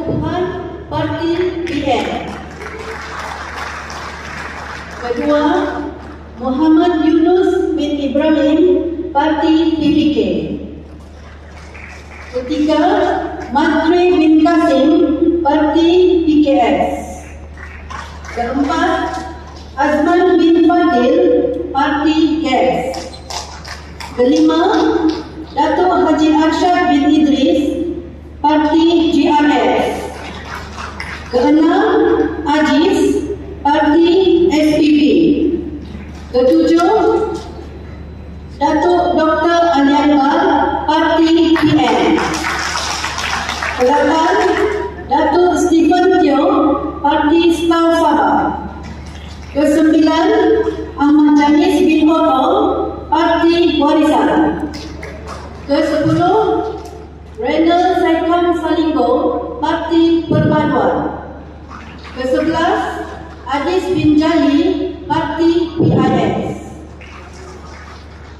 Keputusan Parti PN. Kedua, Muhammad Yunus bin Ibrahim, Parti PPK. Ketiga, Matri bin Kasim, Parti PKS. Keempat, Azman bin Fadil, Parti GAS. Kelima, Datuk Haji Arsyad bin Idris, Parti GRS. Keenam, Aziz, Parti SPP. Ketujuh, Datuk Dr. Ali Akbar, Parti PN. Kelapan, Datuk Stephen Teo, Parti Stau Sabah. Kesembilan, Ahmad Janis bin Otto, Parti Warisan. Kesepuluh, Renal Saikam Salinggo, Parti Perpaduan. Kesebelas, Adis bin Jali, Parti PIS.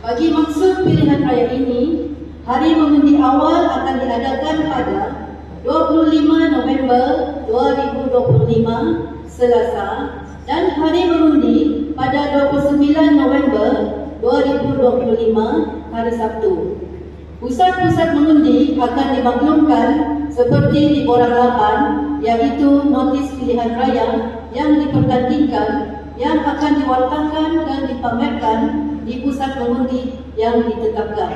Bagi maksud pilihan raya ini, hari mengundi awal akan diadakan pada 25 November 2025 Selasa dan hari mengundi pada 29 November 2025 hari Sabtu. Pusat-pusat mengundi akan dimaklumkan seperti di borang 8, iaitu notis pilihan raya yang dipertandingkan yang akan diwartakan dan dipamerkan di pusat mengundi yang ditetapkan.